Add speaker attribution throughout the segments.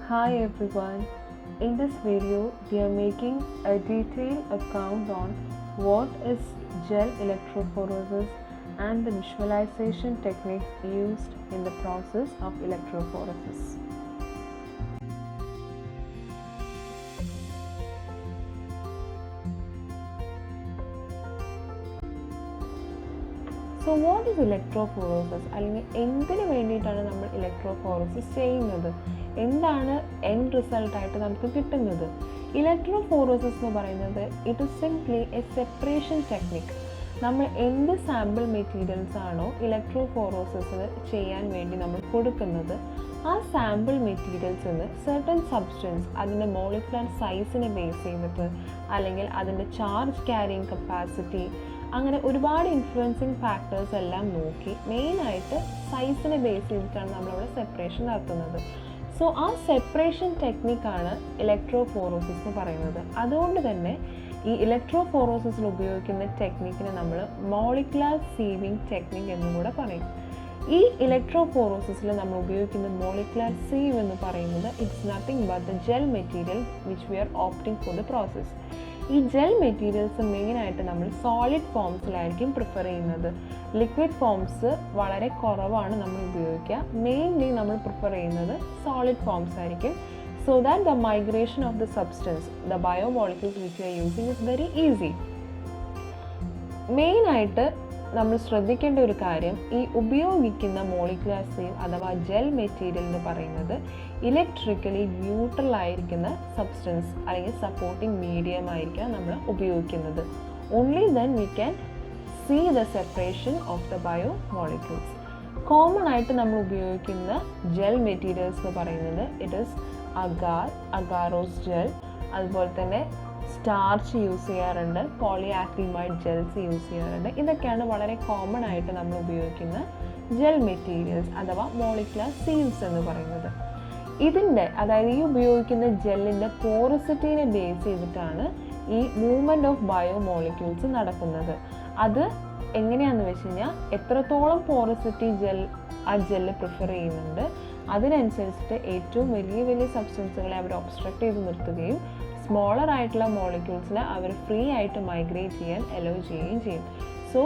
Speaker 1: Hi everyone, in this video we are making a detailed account on what is gel electrophoresis and the visualization techniques used in the process of electrophoresis. So what is electrophoresis? അല്ലെങ്കിൽ എന്തിനു വേണ്ടിയിട്ടാണ് നമ്മൾ electrophoresis ചെയ്യുന്നത്? എന്താണ് end റിസൾട്ടായിട്ട് നമുക്ക് കിട്ടുന്നത്? Electrophoresis എന്ന് പറയുന്നത് it is simply A separation technique. നമ്മൾ എന്ത് സാമ്പിൾ മെറ്റീരിയൽസ് ആണോ ഇലക്ട്രോഫോറസിസ് ചെയ്യാൻ വേണ്ടി നമ്മൾ കൊടുക്കുന്നത്, ആ സാമ്പിൾ മെറ്റീരിയൽസിൽ നിന്ന് സെർട്ടൺ സബ്സ്റ്റൻസ് അതിൻ്റെ മോളിക്കുലർ സൈസിനെ ബേസ് ചെയ്തിട്ട് അല്ലെങ്കിൽ അതിൻ്റെ ചാർജ് ക്യാരിയിങ് കപ്പാസിറ്റി, അങ്ങനെ ഒരുപാട് ഇൻഫ്ലുവൻസിങ് ഫാക്ടേഴ്സ് എല്ലാം നോക്കി മെയിനായിട്ട് സൈസിനെ ബേസ് ചെയ്തിട്ടാണ് നമ്മളവിടെ സെപ്പറേഷൻ നടത്തുന്നത്. സോ ആ സെപ്പറേഷൻ ടെക്നിക്കാണ് ഇലക്ട്രോഫോറസിസ് എന്ന് പറയുന്നത്. അതുകൊണ്ട് തന്നെ ഈ ഇലക്ട്രോഫോറസിസിൽ ഉപയോഗിക്കുന്ന ടെക്നിക്കിനെ നമ്മൾ മോളിക്കുലർ സീവിങ് ടെക്നിക് എന്നും കൂടെ പറയും. ഈ ഇലക്ട്രോഫോറസിസിൽ നമ്മൾ ഉപയോഗിക്കുന്ന മോളിക്കുലർ സീവ് എന്ന് പറയുന്നത് it's nothing but the gel material which we R opting four the process. ഈ ജെൽ മെറ്റീരിയൽസ് മെയിനായിട്ട് നമ്മൾ സോളിഡ് ഫോംസിലായിരിക്കും പ്രിഫർ ചെയ്യുന്നത്. ലിക്വിഡ് ഫോംസ് വളരെ കുറവാണ് നമ്മൾ ഉപയോഗിക്കുക. മെയിൻലി നമ്മൾ പ്രിഫർ ചെയ്യുന്നത് സോളിഡ് ഫോംസ് ആയിരിക്കും. So that the migration of the substance, the biomolecules which we are using is very easy. മെയിനായിട്ട് നമ്മൾ ശ്രദ്ധിക്കേണ്ട ഒരു കാര്യം, ഈ ഉപയോഗിക്കുന്ന മോളിക്കുലർ സീവ് അഥവാ ജെൽ മെറ്റീരിയൽ എന്ന് പറയുന്നത് ഇലക്ട്രിക്കലി ന്യൂട്രൽ ആയിരിക്കുന്ന സബ്സ്റ്റൻസ് അല്ലെങ്കിൽ സപ്പോർട്ടിംഗ് മീഡിയം ആയിരിക്കാം നമ്മൾ ഉപയോഗിക്കുന്നത്. Only then we can see the separation of the biomolecules. Common ആയിട്ട് നമ്മൾ ഉപയോഗിക്കുന്ന ജെൽ മെറ്റീരിയൽസ് എന്ന് പറയുന്നത് ഇറ്റ് ഈസ് അഗാറോസ് ജെൽ, അതുപോലെ തന്നെ സ്റ്റാർച്ച് യൂസ് ചെയ്യാറുണ്ട്, പോളിയാക്രിലമൈഡ് ജെൽസ് യൂസ് ചെയ്യാറുണ്ട്. ഇതൊക്കെയാണ് വളരെ കോമൺ ആയിട്ട് നമ്മൾ ഉപയോഗിക്കുന്ന ജെൽ മെറ്റീരിയൽസ് അഥവാ മോളിക്കുലർ സീവ്സ് എന്ന് പറയുന്നത്. ഇതിൻ്റെ അതായത് ഈ ഉപയോഗിക്കുന്ന ജെല്ലിൻ്റെ പോറസിറ്റീനെ ബേസ് ചെയ്തിട്ടാണ് ഈ മൂവ്മെൻറ്റ് ഓഫ് ബയോ മോളിക്യൂൾസ് നടക്കുന്നത്. അത് എങ്ങനെയാണെന്ന് വെച്ച് കഴിഞ്ഞാൽ എത്രത്തോളം പോറസിറ്റി ആ ജെല്ല് പ്രിഫർ ചെയ്യുന്നുണ്ട് അതിനനുസരിച്ചിട്ട് ഏറ്റവും വലിയ വലിയ സബ്സ്റ്റൻസുകളെ അവർ ഒബ്സ്ട്രക്റ്റ് ചെയ്ത് നിർത്തുകയും സ്മോളർ ആയിട്ടുള്ള മോളിക്യൂൾസിനെ അവർ ഫ്രീ ആയിട്ട് മൈഗ്രേറ്റ് ചെയ്യാൻ അലോ ചെയ്യുകയും ചെയ്യും. സോ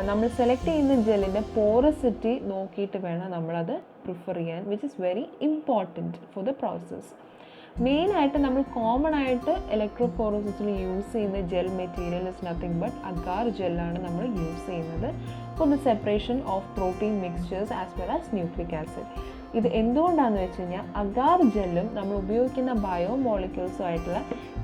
Speaker 1: നമ്മൾ സെലക്ട് ചെയ്യുന്ന ജെല്ലിൻ്റെ പോറസിറ്റി നോക്കിയിട്ട് വേണം നമ്മളത് പ്രിഫർ ചെയ്യാൻ, which is very important for the process. മെയിനായിട്ട് നമ്മൾ കോമൺ ആയിട്ട് ഇലക്ട്രോഫോറസിസിൽ യൂസ് ചെയ്യുന്ന gel material is nothing but agar ജെല്ലാണ് നമ്മൾ യൂസ് ചെയ്യുന്നത് for the separation of protein mixtures as well as nucleic acid. ഇത് എന്തുകൊണ്ടാണെന്ന് വെച്ച് കഴിഞ്ഞാൽ അഗാർ ജെല്ലും നമ്മൾ ഉപയോഗിക്കുന്ന ബയോ മോളിക്യൂൾസുമായിട്ടുള്ള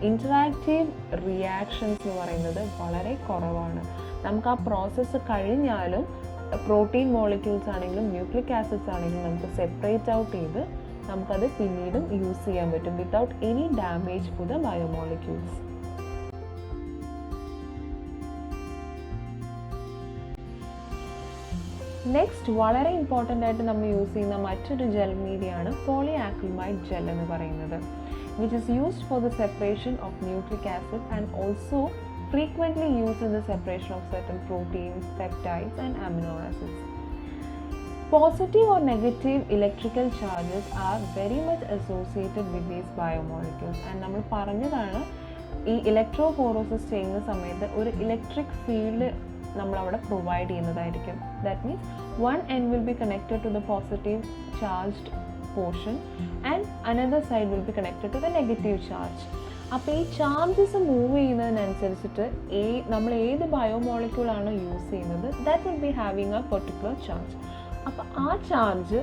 Speaker 1: ഇൻറ്ററാക്റ്റീവ് റിയാക്ഷൻസ് എന്ന് പറയുന്നത് വളരെ കുറവാണ്. നമുക്ക് ആ പ്രോസസ്സ് കഴിഞ്ഞാലും പ്രോട്ടീൻ മോളിക്യൂൾസ് ആണെങ്കിലും ന്യൂക്ലിക് ആസിഡ്സ് ആണെങ്കിലും നമുക്ക് സെപ്പറേറ്റ് ഔട്ട് ചെയ്ത് നമുക്കത് പിന്നീടും യൂസ് ചെയ്യാൻ പറ്റും without any damage for the bio molecules. Next വളരെ ഇമ്പോർട്ടൻ്റ് ആയിട്ട് നമ്മൾ യൂസ് ചെയ്യുന്ന മറ്റൊരു ജെൽ മീഡിയമാണ് പോളിയാക്രിലമൈഡ് ജെൽ എന്ന് പറയുന്നത്, which is used for the separation of nucleic acid and also frequently used in the separation of certain proteins, peptides and amino acids. Positive or negative electrical charges are very much associated with these biomolecules and നമ്മൾ പറഞ്ഞതാണ് ഈ electrophoresis ചെയ്യുന്ന സമയത്ത് ഒരു electric field നമ്മളവിടെ provide ചെയ്യുന്നതായിരിക്കും. That means one end will be connected to the positive charged portion and another side will be connected to the negative charge. അപ്പോൾ ഈ ചാർജസ് മൂവ് ചെയ്യുന്നതിനനുസരിച്ചിട്ട് നമ്മൾ ഏത് ബയോമോളിക്യൂളാണോ യൂസ് ചെയ്യുന്നത് that will be having A particular charge. അപ്പോൾ ആ charge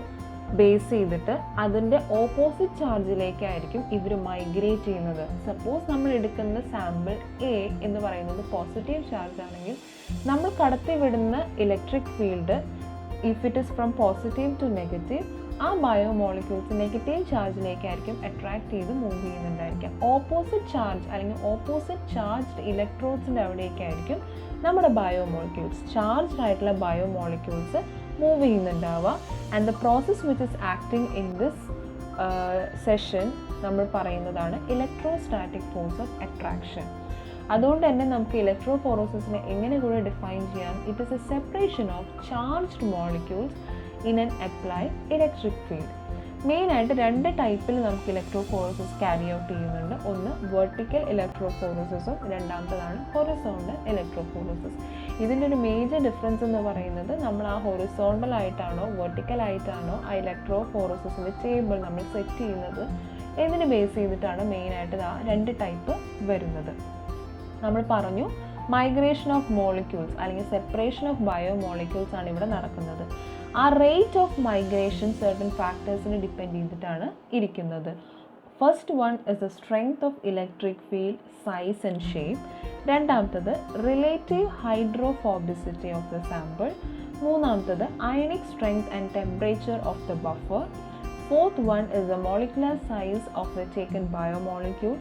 Speaker 1: base ചെയ്തിട്ട് അതിൻ്റെ opposite ചാർജിലേക്കായിരിക്കും ഇവർ മൈഗ്രേറ്റ് ചെയ്യുന്നത്. സപ്പോസ് നമ്മൾ എടുക്കുന്ന സാമ്പിൾ എ എന്ന് പറയുന്നത് പോസിറ്റീവ് ചാർജ് ആണെങ്കിൽ നമ്മൾ കടത്തിവിടുന്ന electric field if it is from positive to negative ആ ബയോമോളിക്യൂൾസ് നെഗറ്റീവ് ചാർജിലേക്കായിരിക്കും അട്രാക്ട് ചെയ്ത് മൂവ് ചെയ്യുന്നുണ്ടായിരിക്കാം. ഓപ്പോസിറ്റ് ചാർജ് അല്ലെങ്കിൽ ഓപ്പോസിറ്റ് ചാർജ്ഡ് ഇലക്ട്രോഡ്സിൻ്റെ അവിടേക്കായിരിക്കും നമ്മുടെ ബയോമോളിക്യൂൾസ് ചാർജ്ഡ് ആയിട്ടുള്ള ബയോമോളിക്യൂൾസ് മൂവ് ചെയ്യുന്നുണ്ടാവുക. And the process which is acting in this session നമ്മൾ പറയുന്നതാണ് ഇലക്ട്രോസ്റ്റാറ്റിക് ഫോഴ്സ് ഓഫ് അട്രാക്ഷൻ. അതുകൊണ്ട് തന്നെ നമുക്ക് ഇലക്ട്രോഫോറസിസിനെ എങ്ങനെ കൂടെ ഡിഫൈൻ ചെയ്യാം? It is A separation of charged molecules in an applied electric field. മെയിനായിട്ട് 2 ടൈപ്പിൽ നമുക്ക് ഇലക്ട്രോഫോറസിസ് ക്യാരി ഔട്ട് ചെയ്യുന്നുണ്ട്. ഒന്ന് വെർട്ടിക്കൽ ഇലക്ട്രോഫോറസിസും രണ്ടാമത്തതാണ് ഹൊറിസോണ്ടൽ ഇലക്ട്രോഫോറസിസ്. ഇതിൻ്റെ ഒരു മേജർ ഡിഫറൻസ് എന്ന് പറയുന്നത് നമ്മൾ ആ ഹൊറിസോണ്ടൽ ആയിട്ടാണോ വെർട്ടിക്കൽ ആയിട്ടാണോ ആ ഇലക്ട്രോഫോറസിസിൻ്റെ ചേമ്പർ നമ്മൾ സെറ്റ് ചെയ്യുന്നത് എന്നതിനെ ബേസ് ചെയ്തിട്ടാണ് മെയിനായിട്ട് ആ 2 ടൈപ്പ് വരുന്നത്. നമ്മൾ പറഞ്ഞു മൈഗ്രേഷൻ ഓഫ് മോളിക്യൂൾസ് അല്ലെങ്കിൽ സെപ്പറേഷൻ ഓഫ് ബയോമോളിക്യൂൾസ് ആണ് ഇവിടെ നടക്കുന്നത്. ആ റേറ്റ് ഓഫ് മൈഗ്രേഷൻ സർട്ടൻ ഫാക്ടേഴ്സിനെ ഡിപ്പെൻഡ് ചെയ്തിട്ടാണ് ഇരിക്കുന്നത്. First one is the strength of electric field, size and shape. രണ്ടാമത്തത് relative hydrophobicity of the sample. മൂന്നാമത്തത് ionic strength and temperature of the buffer. Fourth one is the molecular size of the taken biomolecule.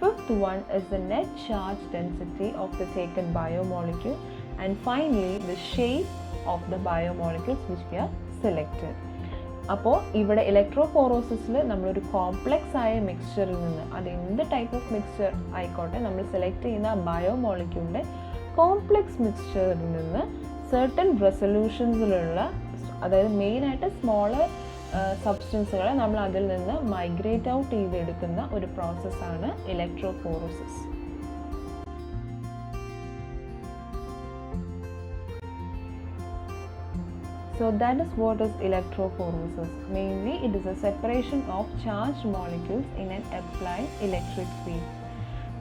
Speaker 1: Fifth one is the net charge density of the taken biomolecule. And finally, the shape of the biomolecules which we are selected. അപ്പോൾ ഇവിടെ ഇലക്ട്രോഫോറോസിസിൽ നമ്മളൊരു complex ആയ മിക്സ്ചറിൽ നിന്ന്, അത് എന്ത് type of mixture ആയിക്കോട്ടെ, നമ്മൾ select ചെയ്യുന്ന ബയോമോളിക്യൂളിൻ്റെ കോംപ്ലെക്സ് മിക്സ്ചറിൽ നിന്ന് സർട്ടൻ റെസൊല്യൂഷൻസിലുള്ള, അതായത് മെയിനായിട്ട് സ്മോളർ സബ്സ്റ്റൻസുകളെ നമ്മൾ അതിൽ നിന്ന് മൈഗ്രേറ്റ് ഔട്ട് ചെയ്തെടുക്കുന്ന ഒരു പ്രോസസ്സാണ് electrophoresis. So that is what is electrophoresis. Mainly it is a separation of charged molecules in an applied electric field.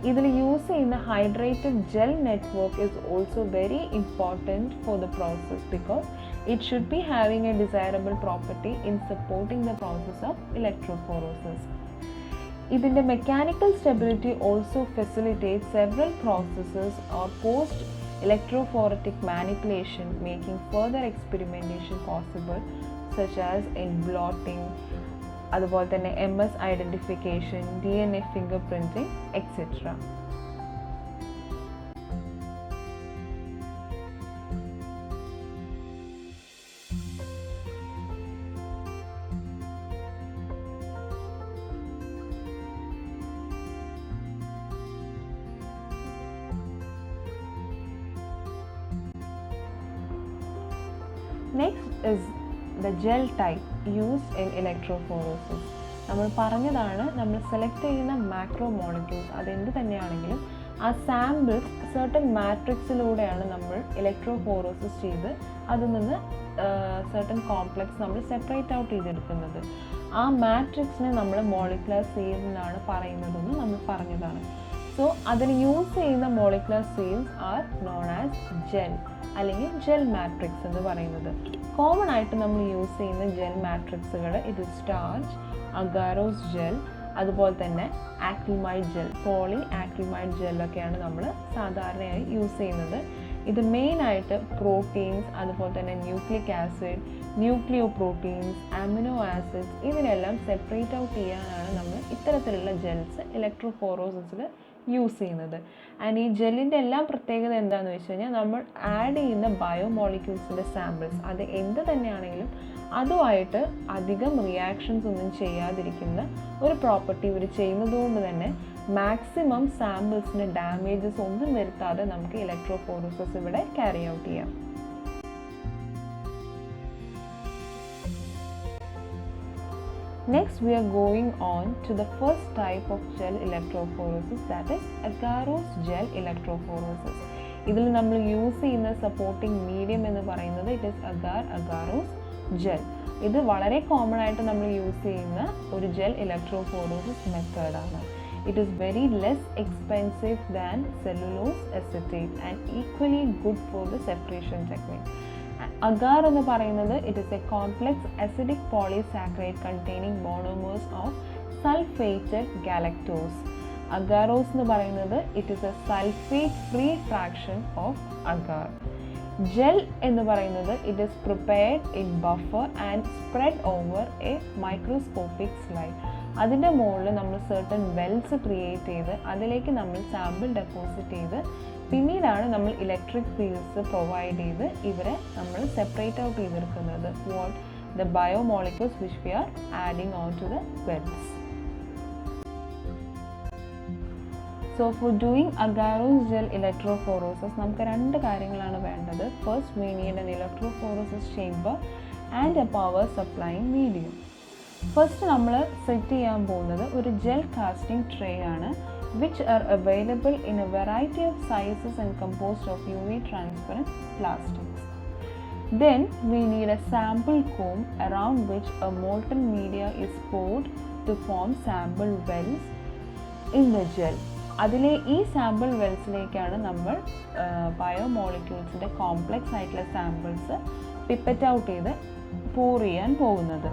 Speaker 1: ഇതിൽ യൂസ് ചെയ്യുന്ന hydrated gel network is also very important for the process because it should be having a desirable property in supporting the process of electrophoresis. ഇതിൻ്റെ mechanical stability also facilitates several processes or post electrophoretic manipulation, making further experimentation possible such as in blotting, അതുപോലെ തന്നെ MS identification, DNA fingerprinting, etc. Next is the gel type used in electrophoresis. നമ്മൾ പറഞ്ഞതാണ്, നമ്മൾ select ചെയ്യുന്ന macro molecules അതെന്ത് തന്നെയാണെങ്കിലും ആ samples certain മാട്രിക്സിലൂടെയാണ് നമ്മൾ ഇലക്ട്രോഫോറസിസ് ചെയ്ത് അതിൽ നിന്ന് സർട്ടൻ കോംപ്ലക്സ് നമ്മൾ സെപ്പറേറ്റ് ഔട്ട് ചെയ്തെടുക്കുന്നത്. ആ മാട്രിക്സിനെ നമ്മൾ മോളിക്കുലർ സെയിൽസ് എന്നാണ് പറയുന്നതെന്ന് നമ്മൾ പറഞ്ഞതാണ്. സോ അതിന് യൂസ് ചെയ്യുന്ന molecular sales are known as gel അല്ലെങ്കിൽ ജെൽ മാട്രിക്സ് എന്ന് പറയുന്നത്. കോമൺ ആയിട്ട് നമ്മൾ യൂസ് ചെയ്യുന്ന ജെൽ മാട്രിക്സുകൾ ഇത് സ്റ്റാർച്ച്, അഗാരോസ് ജെൽ, അതുപോലെ തന്നെ ആക്രിലമൈഡ് ജെൽ, പോളി ആക്രിലമൈഡ് ജെല്ലൊക്കെയാണ് നമ്മൾ സാധാരണയായി യൂസ് ചെയ്യുന്നത്. ഇത് മെയിനായിട്ട് പ്രോട്ടീൻസ്, അതുപോലെ തന്നെ nucleic acid, nucleoproteins, amino acids ഇതിനെല്ലാം സെപ്പറേറ്റ് ഔട്ട് ചെയ്യാനാണ് നമ്മൾ ഇത്തരത്തിലുള്ള ജെൽസ് ഇലക്ട്രോഫോറോസിസിൽ യൂസ് ചെയ്യുന്നത്. ആൻഡ് ഈ ജെല്ലിൻ്റെ എല്ലാം പ്രത്യേകത എന്താണെന്ന് വെച്ച് കഴിഞ്ഞാൽ നമ്മൾ ആഡ് ചെയ്യുന്ന ബയോമോളിക്യൂൾസിൻ്റെ സാമ്പിൾസ് അത് എന്ത് തന്നെയാണെങ്കിലും അതുമായിട്ട് അധികം റിയാക്ഷൻസ് ഒന്നും ചെയ്യാതിരിക്കുന്ന ഒരു പ്രോപ്പർട്ടി ഇവർ ചെയ്യുന്നതുകൊണ്ട് തന്നെ മാക്സിമം സാമ്പിൾസിന് ഡാമേജസ് ഒന്നും വരുത്താതെ നമുക്ക് ഇലക്ട്രോഫോറസിസ് ഇവിടെ ക്യാരി ഔട്ട് ചെയ്യാം. Next we are going on to the first type of gel electrophoresis, that is agarose gel electrophoresis. ഇതിൽ നമ്മൾ യൂസ് ചെയ്യുന്ന സപ്പോർട്ടിംഗ് മീഡിയം എന്ന് പറയുന്നത് ഇറ്റ് ഈസ് അഗാരോസ് ജെൽ. ഇത് വളരെ കോമൺ ആയിട്ട് നമ്മൾ യൂസ് ചെയ്യുന്ന ഒരു ജെൽ ഇലക്ട്രോഫോറസിസ് മെത്തേഡാണ്. It is very less expensive than cellulose acetate and equally good for the separation technique. Agar എന്ന് പറയുന്നത് it is a complex acidic polysaccharide containing monomers of sulphated galactose. Agarose എന്ന് പറയുന്നത് it is a sulphate free fraction of agar. Gel എന്ന് പറയുന്നത് it is prepared in buffer and spread over a microscopic slide. അതിൻ്റെ മുകളിൽ നമ്മൾ certain Wells create ചെയ്ത് അതിലേക്ക് നമ്മൾ സാമ്പിൾ ഡെപ്പോസിറ്റ് ചെയ്ത് പിന്നീടാണ് നമ്മൾ ഇലക്ട്രിക് ഫീൽഡ്സ് പ്രൊവൈഡ് ചെയ്ത് ഇവരെ നമ്മൾ സെപ്പറേറ്റ് ഔട്ട് ചെയ്തെടുക്കുന്നത്. What the biomolecules which we are adding on to the wells. So for doing agarose gel electrophoresis നമുക്ക് 2 കാര്യങ്ങളാണ് വേണ്ടത്. First we need an electrophoresis chamber and a power supplying medium. First നമ്മൾ set ചെയ്യാൻ പോകുന്നത് ഒരു gel casting tray ആണ്, which are available in a variety of sizes and composed of UV transparent plastics. Then we need a sample comb around which a molten media is poured to form sample wells in the gel. അതിലെ ഈ sample വെൽസിലേക്കാണ് നമ്മൾ ബയോമോളിക്യൂൾസിൻ്റെ complex ആയിട്ടുള്ള samples pipette out ചെയ്ത് pour ചെയ്യാൻ പോകുന്നത്.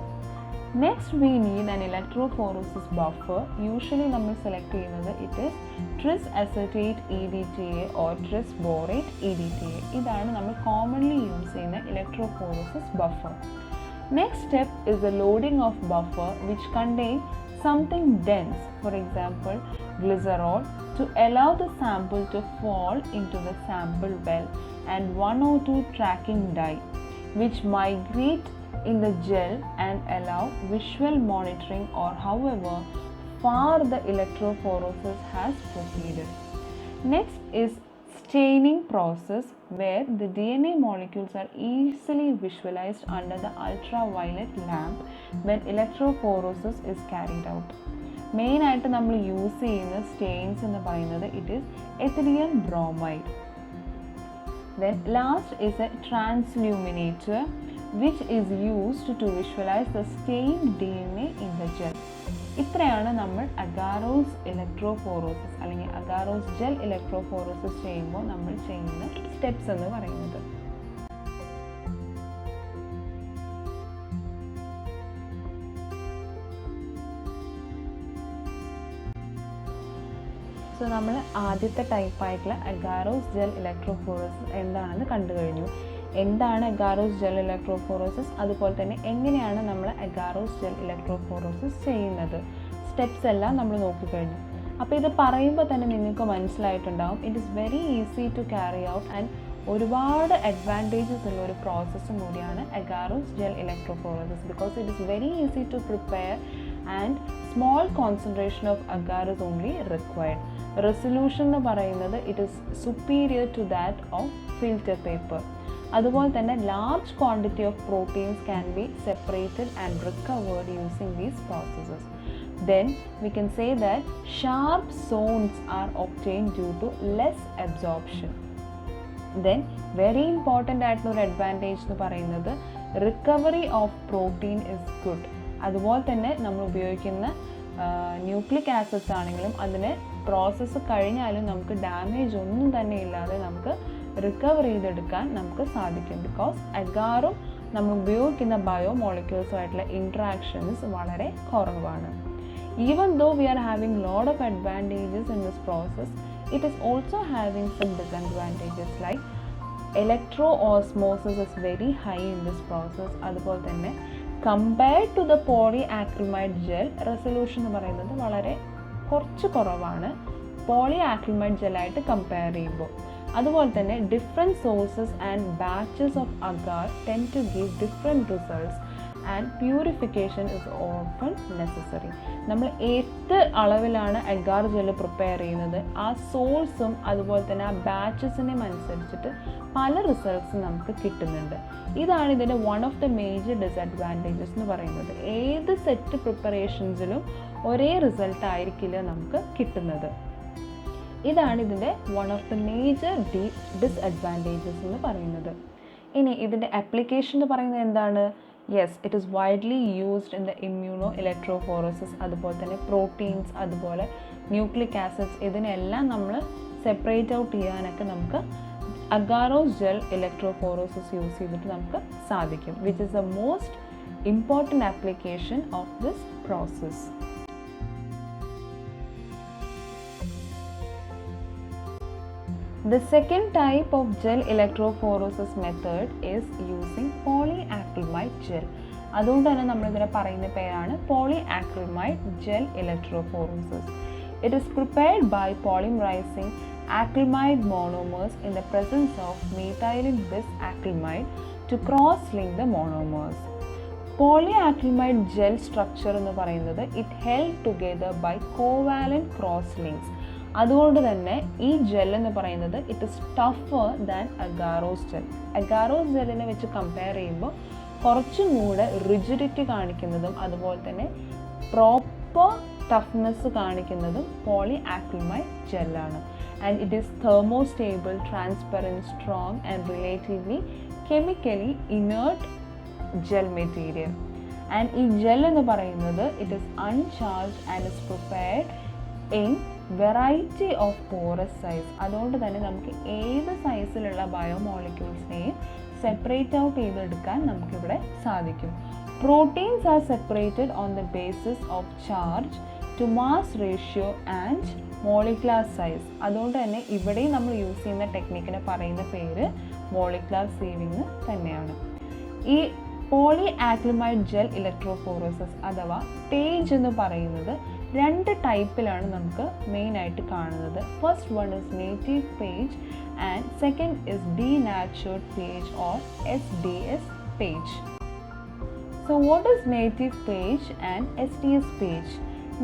Speaker 1: Next we need an electrophoresis buffer. Usually നമ്മൾ select ചെയ്യുന്നത് it is tris acetate EDTA or tris borate EDTA. ഇതാണ് നമ്മൾ കോമൺലി യൂസ് ചെയ്യുന്ന electrophoresis buffer. Next step is the loading of buffer which contain something dense, for example glycerol, to allow the sample to fall into the sample well, and 1 or 2 tracking dye which migrate in the gel and allow visual monitoring or however far the electrophoresis has proceeded. Next is staining process, where the DNA molecules are easily visualized under the ultraviolet lamp when electrophoresis is carried out. Main ആയിട്ട് നമ്മൾ use ചെയ്യുന്ന stains എന്ന് പറയുന്നത് it is ethidium bromide. Then last is a transilluminator which is used to visualize the stained DNA in the gel. ഇത്രയാണ് നമ്മൾ agarose electrophoresis അല്ലെങ്കിൽ agarose gel electrophoresis ചെയ്യുമ്പോൾ നമ്മൾ ചെയ്യുന്ന സ്റ്റെപ്സ് എന്ന് പറയുന്നത്. സോ നമ്മൾ ആദ്യത്തെ ടൈപ്പായിട്ടുള്ള അഗാരോസ് ജെൽ ഇലക്ട്രോഫോറോസിസ് എന്താണെന്ന് കണ്ടു കഴിഞ്ഞു. എന്താണ് അഗാരോസ് ജെൽ ഇലക്ട്രോഫോറോസിസ്, അതുപോലെ തന്നെ എങ്ങനെയാണ് നമ്മൾ അഗാരോസ് ജെൽ ഇലക്ട്രോഫോറോസിസ് ചെയ്യുന്നത്, സ്റ്റെപ്സ് എല്ലാം നമ്മൾ നോക്കിക്കഴിഞ്ഞു. അപ്പോൾ ഇത് പറയുമ്പോൾ തന്നെ നിങ്ങൾക്ക് മനസ്സിലായിട്ടുണ്ടാവും it is very easy to carry out and ഒരുപാട് അഡ്വാൻറ്റേജസ് ഉള്ള ഒരു പ്രോസസ്സും കൂടിയാണ് agarose gel electrophoresis. Because it is very easy to prepare and small concentration of agarose only required. Resolution എന്ന് പറയുന്നത് it is superior to that of filter paper. അതുപോലെ തന്നെ large quantity of proteins can be separated and recovered using these processes. Then we can say that sharp zones are obtained due to less absorption. Then very important ആയിട്ടുള്ള ഒരു advantage എന്ന് പറയുന്നത് recovery of protein is good. അതുപോലെ തന്നെ നമ്മൾ ഉപയോഗിക്കുന്ന nucleic acids ആണെങ്കിലും അതിന് പ്രോസസ്സ് കഴിഞ്ഞാലും നമുക്ക് ഡാമേജ് ഒന്നും തന്നെ ഇല്ലാതെ നമുക്ക് റിക്കവർ ചെയ്തെടുക്കാൻ നമുക്ക് സാധിക്കും. ബിക്കോസ് അഗാറും നമ്മൾ ഉപയോഗിക്കുന്ന ബയോമോളിക്യൂൾസുമായിട്ടുള്ള ഇൻട്രാക്ഷൻസ് വളരെ കുറവാണ്. Even though we are having lot of advantages in this process, it is also having some disadvantages like electroosmosis is very high in this process. അതുപോലെ തന്നെ compared to the polyacrylamide gel, resolution എന്ന് പറയുന്നത് വളരെ കുറച്ച് കുറവാണ് polyacrylamide gel ആയിട്ട് compare ചെയ്യുമ്പോൾ. അതുപോലെ തന്നെ different sources and batches of agar tend to give different results and purification is often necessary. നമ്മൾ ഏത് അളവിലാണ് അഗാർ ജെല്ല് പ്രിപ്പയർ ചെയ്യുന്നത് ആ സോഴ്സും അതുപോലെ തന്നെ ആ ബാച്ചസിനെയും അനുസരിച്ചിട്ട് പല റിസൾട്ട്സും നമുക്ക് കിട്ടുന്നുണ്ട്. ഇതാണ് ഇതിൻ്റെ one of the major disadvantages എന്ന് പറയുന്നത്. ഏത് സെറ്റ് പ്രിപ്പറേഷൻസിലും ഒരേ റിസൾട്ട് ആയിരിക്കില്ല നമുക്ക് കിട്ടുന്നത്. ഇതാണ് ഇതിൻ്റെ one of the major disadvantages എന്ന് പറയുന്നത്. ഇനി ഇതിൻ്റെ ആപ്ലിക്കേഷൻ എന്ന് പറയുന്നത് എന്താണ്? Yes, it is widely used in the immuno electrophoresis. അതുപോലെ തന്നെ പ്രോട്ടീൻസ്, അതുപോലെ ന്യൂക്ലിക് ആസിഡ്സ്, ഇതിനെല്ലാം നമ്മൾ സെപ്പറേറ്റ് ഔട്ട് ചെയ്യാനൊക്കെ നമുക്ക് അഗാരോസ് ജെൽ ഇലക്ട്രോഫോറസിസ് യൂസ് ചെയ്തിട്ട് നമുക്ക് സാധിക്കും, which is the most important application of this process. The second type of gel electrophoresis method is using polyacrylamide gel. അതുകൊണ്ട് തന്നെ നമ്മളിതിനെ പറയുന്ന പേരാണ് polyacrylamide gel electrophoresis. It is prepared by polymerizing acrylamide monomers in the presence of methylene bisacrylamide to cross-link the monomers. Polyacrylamide gel structure എന്ന് പറയുന്നത് it held together by covalent cross-links. അതുകൊണ്ട് തന്നെ ഈ ജെൽ എന്ന് പറയുന്നത് it is tougher than agarose gel. Agarose ജെല്ലിനെ വെച്ച് compare ചെയ്യുമ്പോൾ കുറച്ചും കൂടെ റിജിഡിറ്റി കാണിക്കുന്നതും അതുപോലെ തന്നെ പ്രോപ്പർ ടഫ്നെസ് കാണിക്കുന്നതും പോളിആക്രിലമൈഡ് ജെല്ലാണ്. And it is thermostable, transparent, strong and relatively chemically inert gel material. And ഈ ജെൽ എന്ന് പറയുന്നത് it is uncharged and is prepared in variety of porous size. അതുകൊണ്ട് തന്നെ നമുക്ക് ഏത് സൈസിലുള്ള ബയോമോളിക്യൂൾസിനെയും സെപ്പറേറ്റ് ഔട്ട് ചെയ്തെടുക്കാൻ നമുക്കിവിടെ സാധിക്കും. Proteins are separated on the basis of charge to mass ratio and molecular size. അതുകൊണ്ട് തന്നെ ഇവിടെയും നമ്മൾ യൂസ് ചെയ്യുന്ന ടെക്നിക്കിനെ പറയുന്ന പേര് മോളിക്കുലാർ സീവിങ് തന്നെയാണ്. ഈ പോളിആക്രിലമൈഡ് ജെൽ ഇലക്ട്രോഫോറോസിസ് അഥവാ ടേജ് എന്ന് പറയുന്നത് 2 ടൈപ്പിലാണ് നമുക്ക് മെയിനായിട്ട് കാണുന്നത്. First one is native PAGE and second is denatured PAGE or SDS PAGE. So what is native PAGE and SDS PAGE?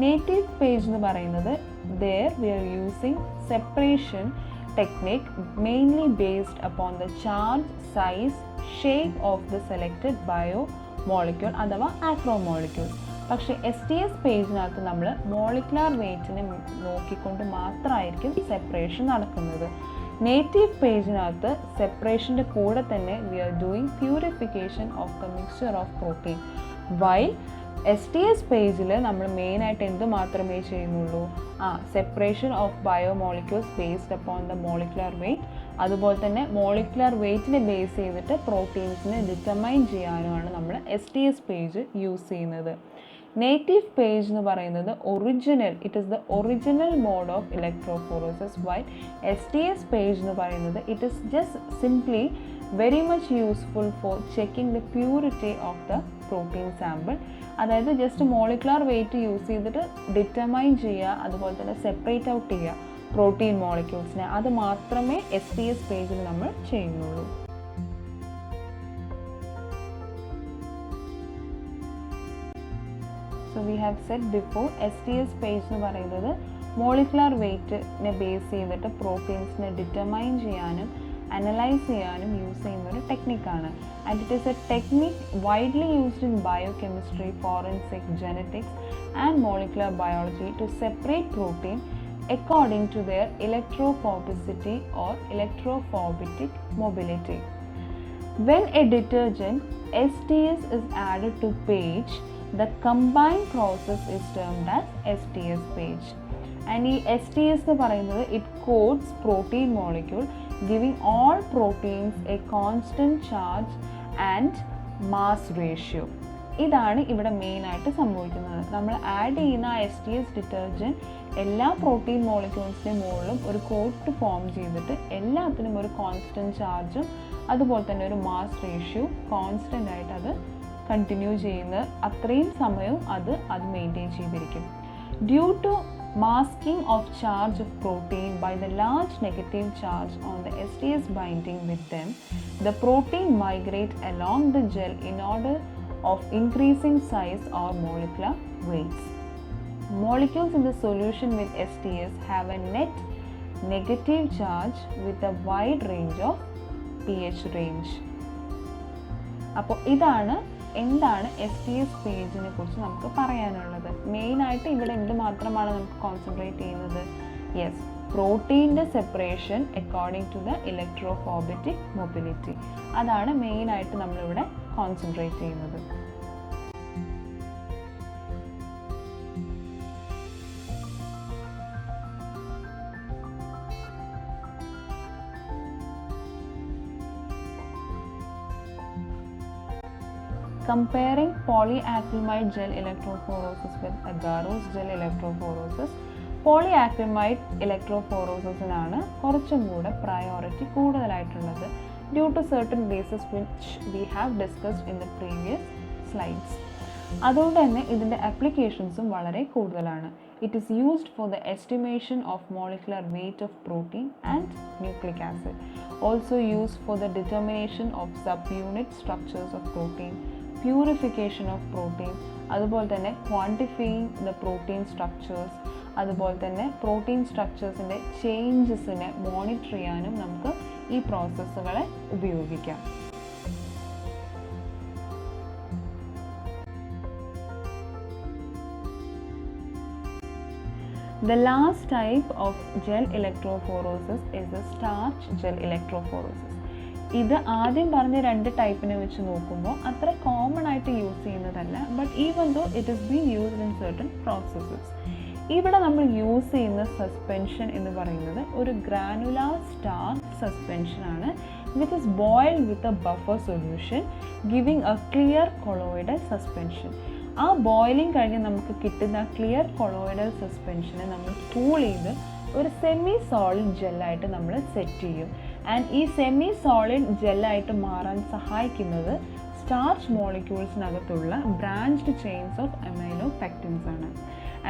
Speaker 1: Native page എന്ന് പറയുന്നത് there we are using separation technique mainly based upon the charge, size, shape of the selected biomolecule അഥവാ acromolecule. പക്ഷേ SDS പേജിനകത്ത് നമ്മൾ molecular വെയ്റ്റിനെ നോക്കിക്കൊണ്ട് മാത്രമായിരിക്കും separation നടക്കുന്നത്. Native പേജിനകത്ത് സെപ്പറേഷൻ്റെ കൂടെ തന്നെ we are doing purification of the mixture of protein. While SDS പേജിൽ നമ്മൾ മെയിനായിട്ട് എന്ത് മാത്രമേ ചെയ്യുന്നുള്ളൂ? Separation of biomolecules based upon the molecular weight, അതുപോലെ തന്നെ മോളിക്കുലാർ വെയ്റ്റിനെ ബേസ് ചെയ്തിട്ട് പ്രോട്ടീൻസിനെ ഡിറ്റർമൈൻ ചെയ്യാനുമാണ് നമ്മൾ SDS പേജ് യൂസ് ചെയ്യുന്നത്. നേറ്റീവ് പേജ് എന്ന് പറയുന്നത് it is the original mode of electrophoresis. While SDS page എന്ന് പറയുന്നത് it is just simply very much useful for checking the purity of the protein sample. അതായത് just molecular weight use ചെയ്തിട്ട് determine ചെയ്യുക, അതുപോലെ തന്നെ separate out ചെയ്യുക protein മോളിക്യൂൾസിനെ. അത് മാത്രമേ SDS പേജിൽ നമ്മൾ ചെയ്യുന്നുള്ളൂ. So we have set before SDS page എന്ന് പറയുന്നത് മോളിക്കുലാർ വെയ്റ്റിനെ ബേസ് ചെയ്തിട്ട് പ്രോട്ടീൻസിനെ ഡിറ്റർമൈൻ ചെയ്യാനും അനലൈസ് ചെയ്യാനും യൂസ് ചെയ്യുന്ന ഒരു ടെക്നിക്കാണ്. And it is a technique widely used in biochemistry, forensic, genetics and molecular biology to separate protein according to their electrophobicity or electrophobic mobility. When a detergent SDS is added to page, the combined process is termed as SDS page. And ഈ SDS എന്ന് പറയുന്നത് it coats protein molecule giving all proteins a constant charge and mass ratio. ഇതാണ് ഇവിടെ മെയിനായിട്ട് സംഭവിക്കുന്നത്. നമ്മൾ add ചെയ്യുന്ന ആ SDS ഡിറ്റർജൻറ്റ് എല്ലാ പ്രോട്ടീൻ മോളിക്യൂൾസിൻ്റെ മുകളിലും ഒരു കോട്ട് ഫോം ചെയ്തിട്ട് എല്ലാത്തിനും ഒരു കോൺസ്റ്റൻറ്റ് ചാർജും അതുപോലെ തന്നെ ഒരു മാസ് റേഷ്യോ കോൺസ്റ്റൻ്റ് ആയിട്ട് അത് കണ്ടിന്യൂ ചെയ്യുന്ന അത്രയും സമയവും അത് മെയിൻറ്റെയിൻ ചെയ്തിരിക്കും. Due to masking of charge of protein by the large negative charge on the SDS binding with them, the protein migrate along the gel in order of increasing size or molecular weights. Molecules in the solution with SDS have a net negative charge with a wide range of pH range. അപ്പോൾ ഇതാണ് എന്താണ് SDS പേജിനെ കുറിച്ച് നമുക്ക് പറയാനുള്ളത്. മെയിനായിട്ട് ഇവിടെ എന്ത് മാത്രമാണ് നമുക്ക് കോൺസെൻട്രേറ്റ് ചെയ്യുന്നത്? യെസ്, പ്രോട്ടീൻ്റെ separation according to the electrophoretic mobility. അതാണ് മെയിനായിട്ട് നമ്മളിവിടെ കോൺസെൻട്രേറ്റ് ചെയ്യുന്നത്. Comparing polyacrylamide gel electrophoresis with agarose gel electrophoresis, polyacrylamide electrophoresisനാണ് കുറച്ചും കൂടെ പ്രയോറിറ്റി കൂടുതലായിട്ടുള്ളത് due to certain bases which we have discussed in the previous slides. അതുകൊണ്ട് തന്നെ ഇതിൻ്റെ ആപ്ലിക്കേഷൻസും വളരെ കൂടുതലാണ്. It is used for the estimation of molecular weight of protein and nucleic acid. Also used for the determination of subunit structures of protein, purification of protein, അതുപോലെ തന്നെ quantifying the protein structures, അതുപോലെ തന്നെ protein സ്ട്രക്ചേഴ്സിൻ്റെ ചേഞ്ചസിനെ monitor ചെയ്യാനും നമുക്ക് ഈ പ്രോസസ്സുകളെ ഉപയോഗിക്കാം. The last type of gel electrophoresis is the starch gel electrophoresis. ഇത് ആദ്യം പറഞ്ഞ രണ്ട് ടൈപ്പിനെ വെച്ച് നോക്കുമ്പോൾ അത്ര കോമൺ ആയിട്ട് യൂസ് ചെയ്യുന്നതല്ല, but even though it is been used in certain processes. ഇവിടെ നമ്മൾ യൂസ് ചെയ്യുന്ന സസ്പെൻഷൻ എന്ന് പറയുന്നത് ഒരു ഗ്രാനുലാർ സ്റ്റാർച്ച് സസ്പെൻഷനാണ്, which is boiled with a buffer solution giving a clear colloidal suspension. ആ ബോയിലിംഗ് കഴിഞ്ഞ് നമുക്ക് കിട്ടുന്ന ക്ലിയർ കൊളോയിഡൽ സസ്പെൻഷനെ നമ്മൾ കൂൾ ചെയ്ത് ഒരു സെമി സോളിഡ് ജെല്ലായിട്ട് നമ്മൾ സെറ്റ് ചെയ്യും. ആൻഡ് ഈ സെമി സോളിഡ് ജെല്ലായിട്ട് മാറാൻ സഹായിക്കുന്നത് സ്റ്റാർച്ച് മോളിക്യൂൾസിനകത്തുള്ള branched chains of amino pectins ആണ്.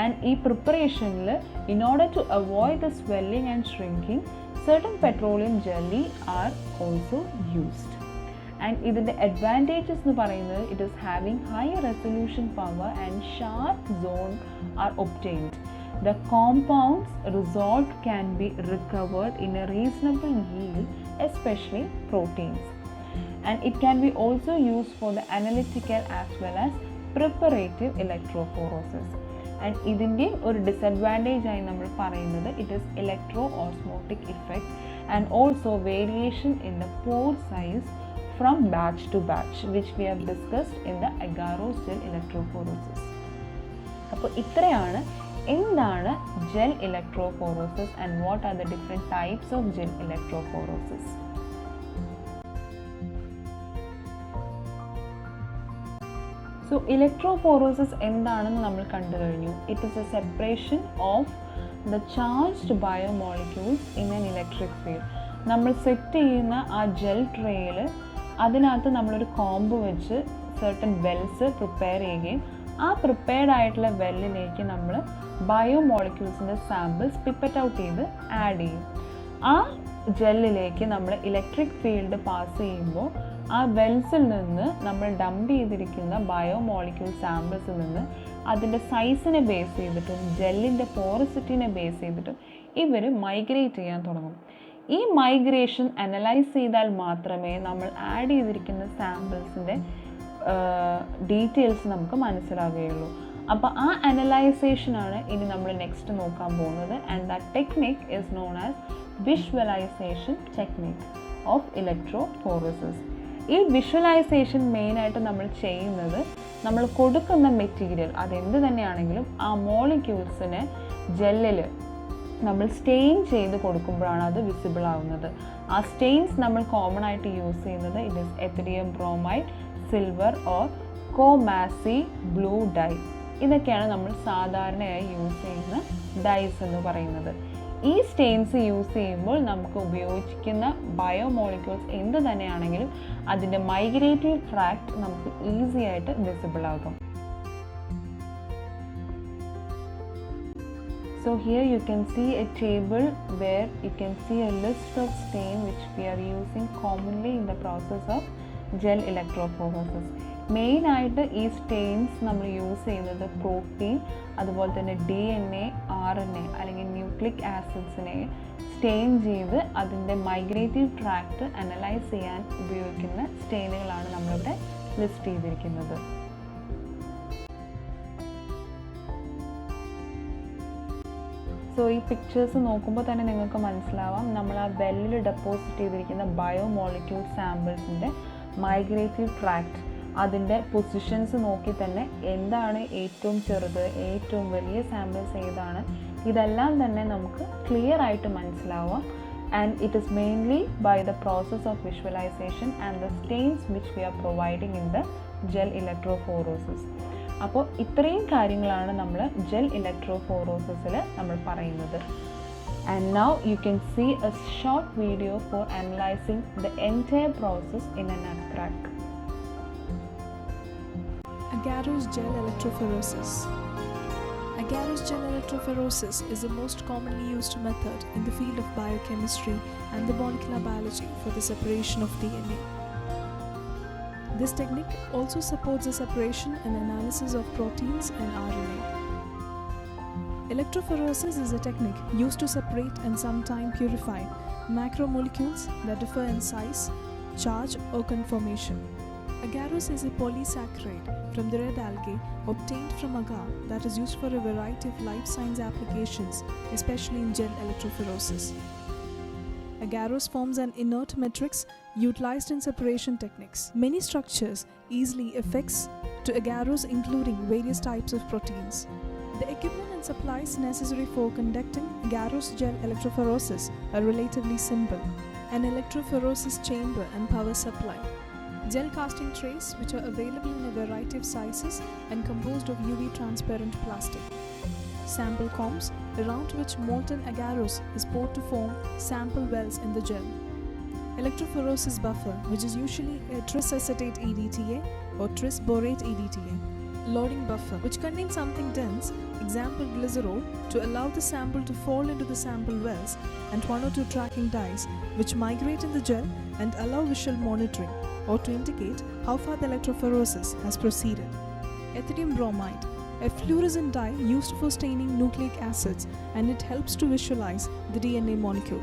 Speaker 1: ആൻഡ് ഈ പ്രിപ്പറേഷനിൽ in order to avoid the swelling and shrinking certain petroleum jelly are also used. And ഇതിൻ്റെ advantages എന്ന് പറയുന്നത് it is having high resolution power and sharp zone are obtained. The compounds resolved can be recovered in a reasonable yield, especially proteins. And it can be also used for the analytical as well as preparative electrophoresis. And ഇതിൻ്റെ ഒരു disadvantage ആയി നമ്മൾ പറയുന്നത് it is electro osmotic effect and also variation in the pore size from batch to batch which we have discussed in the agarose gel electrophoresis. അപ്പോൾ ഇത്രയാണ് എന്താണ് gel electrophoresis and what are the different types of gel electrophoresis. So electrophoresis എന്താണെന്ന് നമ്മൾ കണ്ടു കഴിഞ്ഞു. It is a separation of the charged biomolecules in an electric field. നമ്മൾ set ചെയ്യുന്ന ആ ജെൽ ട്രേയിൽ അതിനകത്ത് നമ്മളൊരു കോമ്പ് വെച്ച് സർട്ടൻ വെൽസ് പ്രിപ്പയർ ചെയ്യുകയും ആ പ്രിപ്പയർഡ് ആയിട്ടുള്ള വെല്ലിലേക്ക് നമ്മൾ ബയോമോളിക്യൂൾസിൻ്റെ സാമ്പിൾസ് പിപ്പറ്റ് ഔട്ട് ചെയ്ത് ആഡ് ചെയ്യും. ആ ജെല്ലിലേക്ക് നമ്മൾ ഇലക്ട്രിക് ഫീൽഡ് പാസ് ചെയ്യുമ്പോൾ ആ വെൽസിൽ നിന്ന് നമ്മൾ ഡംപ് ചെയ്തിരിക്കുന്ന ബയോമോളിക്യൂൾ സാമ്പിൾസിൽ നിന്ന് അതിൻ്റെ സൈസിനെ ബേസ് ചെയ്തിട്ടും ജെല്ലിൻ്റെ പോറസിറ്റിനെ ബേസ് ചെയ്തിട്ടും ഇവർ മൈഗ്രേറ്റ് ചെയ്യാൻ തുടങ്ങും. ഈ മൈഗ്രേഷൻ അനലൈസ് ചെയ്താൽ മാത്രമേ നമ്മൾ ആഡ് ചെയ്തിരിക്കുന്ന സാമ്പിൾസിൻ്റെ ഡീറ്റെയിൽസ് നമുക്ക് മനസ്സിലാവുകയുള്ളൂ. അപ്പോൾ ആ അനലൈസേഷനാണ് ഇനി നമ്മൾ നെക്സ്റ്റ് നോക്കാൻ പോകുന്നത്. And that technique is known as visualisation technique of electrophoresis. ഈ വിഷ്വലൈസേഷൻ മെയിനായിട്ട് നമ്മൾ ചെയ്യുന്നത് നമ്മൾ കൊടുക്കുന്ന മെറ്റീരിയൽ അതെന്ത് തന്നെയാണെങ്കിലും ആ മോളിക്യൂൾസിനെ ജെല്ലിൽ നമ്മൾ സ്റ്റെയിൻ ചെയ്ത് കൊടുക്കുമ്പോഴാണ് അത് വിസിബിൾ ആവുന്നത്. ആ സ്റ്റെയിൻസ് നമ്മൾ കോമൺ ആയിട്ട് യൂസ് ചെയ്യുന്നത് it is ethidium bromide, silver or Coomassie blue dye. ഇതൊക്കെയാണ് നമ്മൾ സാധാരണയായി യൂസ് ചെയ്യുന്ന ഡൈസ് എന്ന് പറയുന്നത്. ഈ സ്റ്റെയിൻസ് യൂസ് ചെയ്യുമ്പോൾ നമുക്ക് ഉപയോഗിക്കുന്ന ബയോമോളിക്യൂൾസ് എന്ത് തന്നെയാണെങ്കിലും അതിൻ്റെ മൈഗ്രേറ്റീവ് ട്രാക്ട് നമുക്ക് ഈസി ആയിട്ട് വിസിബിൾ ആകും. So here you can see a table where you can see a list of stain which we are using commonly in the process of gel electrophoresis. മെയിനായിട്ട് ഈ സ്റ്റെയിൻസ് നമ്മൾ use ചെയ്യുന്നത് protein, അതുപോലെ തന്നെ DNA, RNA അല്ലെങ്കിൽ nucleic ആസിഡ്സിനെ stain ചെയ്ത് അതിൻ്റെ മൈഗ്രേറ്റീവ് tract analyse ചെയ്യാൻ ഉപയോഗിക്കുന്ന സ്റ്റെയിനുകളാണ് നമ്മളിവിടെ ലിസ്റ്റ് ചെയ്തിരിക്കുന്നത്. സോ ഈ പിക്ചേഴ്സ് നോക്കുമ്പോൾ തന്നെ നിങ്ങൾക്ക് മനസ്സിലാവാം നമ്മൾ ആ വെല്ലിൽ ഡെപ്പോസിറ്റ് ചെയ്തിരിക്കുന്ന ബയോമോളിക്യൂൾ സാമ്പിൾസിൻ്റെ മൈഗ്രേറ്റീവ് ട്രാക്ട് അതിൻ്റെ പൊസിഷൻസ് നോക്കി തന്നെ എന്താണ് ഏറ്റവും ചെറുത്, ഏറ്റവും വലിയ സാമ്പിൾസ് ഏതാണ്, ഇതെല്ലാം തന്നെ നമുക്ക് ക്ലിയർ ആയിട്ട് മനസ്സിലാവാം. And it is mainly by the process of visualisation and the stains which we are providing in the gel electrophoresis. അപ്പോൾ ഇത്രയും കാര്യങ്ങളാണ് നമ്മൾ ജെൽ ഇലക്ട്രോഫോറോസിസിൽ നമ്മൾ പറയുന്നത്. And now you can see a short video for analyzing the entire process in a nutcrack.
Speaker 2: Agarose gel electrophoresis. Agarose gel electrophoresis is the most commonly used method in the field of biochemistry and the molecular biology for the separation of DNA. This technique also supports the separation and analysis of proteins and RNA. Electrophoresis is a technique used to separate and sometimes purify macromolecules that differ in size, charge or conformation. Agarose is a polysaccharide from the red algae obtained from agar that is used for a variety of life science applications, especially in gel electrophoresis. Agarose forms an inert matrix utilized in separation techniques. Many structures easily affix to agarose, including various types of proteins. The equipment and supplies necessary for conducting agarose gel electrophoresis are relatively simple: an electrophoresis chamber and power supply, gel casting trays which are available in a variety of sizes and composed of UV transparent plastic, sample combs around which molten agarose is poured to form sample wells in the gel, electrophoresis buffer which is usually a tris-acetate EDTA or tris-borate EDTA, loading buffer which contains something dense, example glycerol, to allow the sample to fall into the sample wells, and 1 or 2 tracking dyes which migrate in the gel and allow visual monitoring or to indicate how far the electrophoresis has proceeded. Ethidium bromide, a fluorescent dye used for staining nucleic acids, and it helps to visualize the DNA molecule.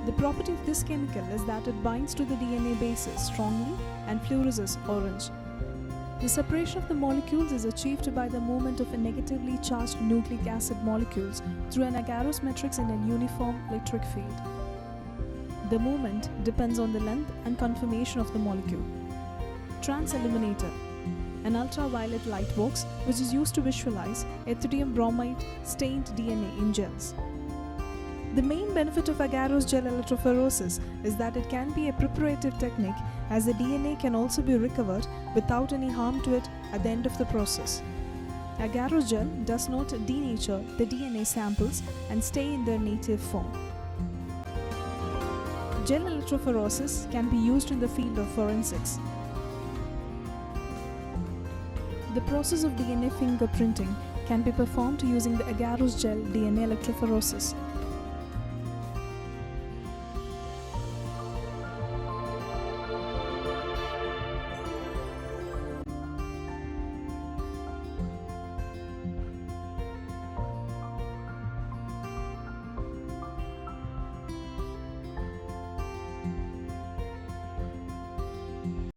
Speaker 2: The property of this chemical is that it binds to the DNA bases strongly and fluoresces orange. The separation of the molecules is achieved by the movement of a negatively charged nucleic acid molecules through an agarose matrix in a uniform electric field. The movement depends on the length and conformation of the molecule. Transilluminator, an ultraviolet light box which is used to visualize ethidium bromide stained DNA in gels. The main benefit of agarose gel electrophoresis is that it can be a preparative technique, as the DNA can also be recovered without any harm to it at the end of the process. Agarose gel does not denature the DNA samples and stay in their native form. Gel electrophoresis can be used in the field of forensics. The process of DNA fingerprinting can be performed using the agarose gel DNA electrophoresis.